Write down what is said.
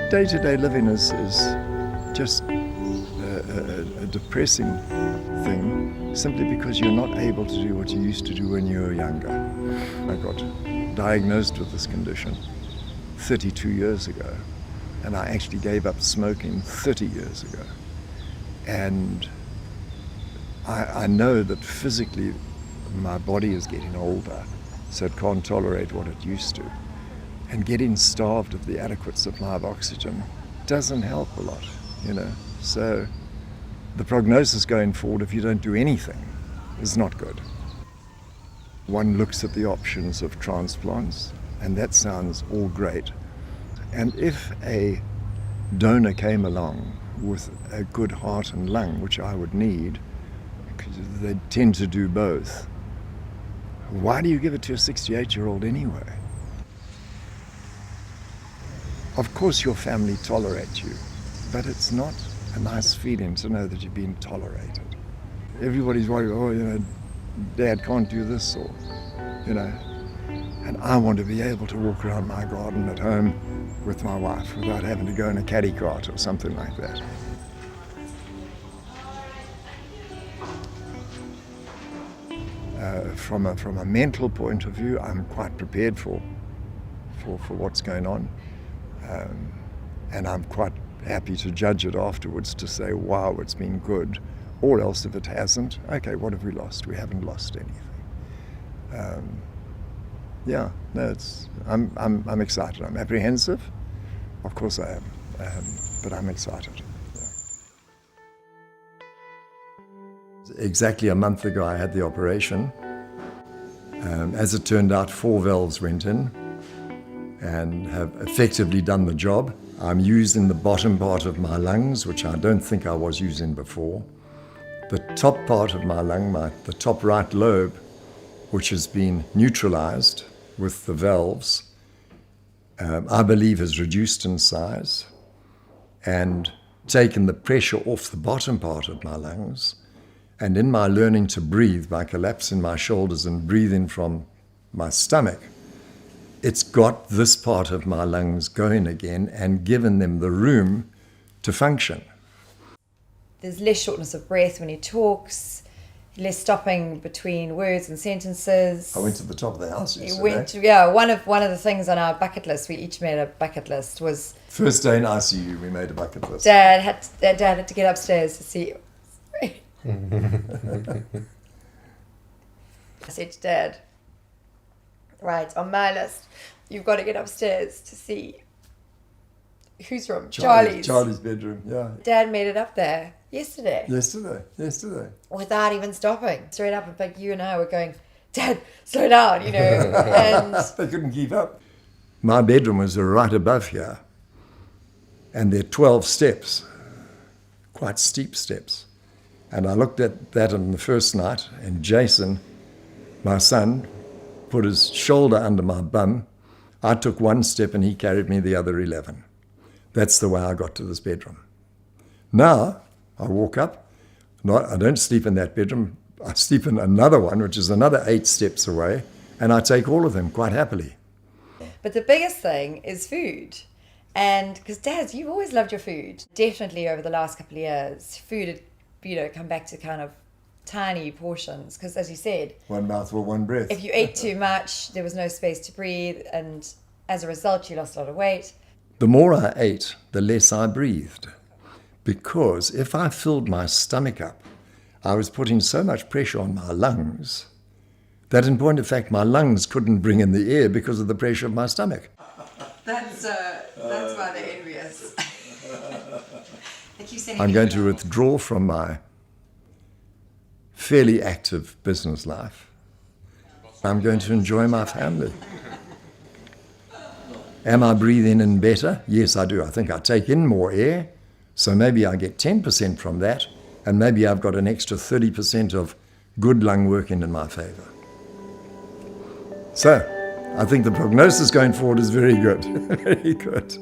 Day-to-day living is just a depressing thing, simply because you're not able to do what you used to do when you were younger. I got diagnosed with this condition 32 years ago, and I actually gave up smoking 30 years ago. And I know that physically my body is getting older, so it can't tolerate what it used to. And getting starved of the adequate supply of oxygen doesn't help a lot, you know. So the prognosis going forward, if you don't do anything, is not good. One looks at the options of transplants, and that sounds all great. And if a donor came along with a good heart and lung, which I would need, because they tend to do both, why do you give it to a 68-year-old anyway? Of course your family tolerates you, but it's not a nice feeling to know that you're being tolerated. Everybody's worried, oh, you know, Dad can't do this, or, you know, and I want to be able to walk around my garden at home with my wife without having to go in a caddy cart or something like that. From a mental point of view, I'm quite prepared for what's going on. And I'm quite happy to judge it afterwards to say, wow, it's been good. Or else if it hasn't, okay, what have we lost? We haven't lost anything. Yeah, no, I'm excited. I'm apprehensive. Of course I am, but I'm excited. Yeah. Exactly a month ago I had the operation. As it turned out, 4 valves went in and have effectively done the job. I'm using the bottom part of my lungs, which I don't think I was using before. The top part of my lung, the top right lobe, which has been neutralized with the valves, I believe has reduced in size and taken the pressure off the bottom part of my lungs. And in my learning to breathe by collapsing my shoulders and breathing from my stomach, it's got this part of my lungs going again and given them the room to function. There's less shortness of breath when he talks, less stopping between words and sentences. I went to the top of the house yesterday. One of the things on our bucket list, we each made a bucket list, was... First day in ICU, we made a bucket list. Dad had to get upstairs to see... I said to Dad, right, on my list, you've got to get upstairs to see whose room? Charlie's bedroom, yeah. Dad made it up there yesterday. Yesterday. Without even stopping. Straight up, in fact, you and I were going, Dad, slow down, you know. And they couldn't keep up. My bedroom was right above here, and there are 12 steps, quite steep steps. And I looked at that on the first night, and Jason, my son, put his shoulder under my bum. I took 1 step and he carried me the other 11. That's the way I got to this bedroom. Now, I walk up. I don't sleep in that bedroom. I sleep in another one, which is another 8 steps away, and I take all of them quite happily. But the biggest thing is food. And because, Dad, you've always loved your food. Definitely over the last couple of years, food had, come back to kind of tiny portions. Because, as you said, one mouthful, one breath. If you ate too much, there was no space to breathe. And as a result, you lost a lot of weight. The more I ate, the less I breathed. Because if I filled my stomach up, I was putting so much pressure on my lungs that in point of fact, my lungs couldn't bring in the air because of the pressure of my stomach. That's why they're envious. I'm going to withdraw from my fairly active business life. I'm going to enjoy my family. Am I breathing in better? Yes, I do. I think I take in more air, so maybe I get 10% from that, and maybe I've got an extra 30% of good lung working in my favor. So, I think the prognosis going forward is very good, very good.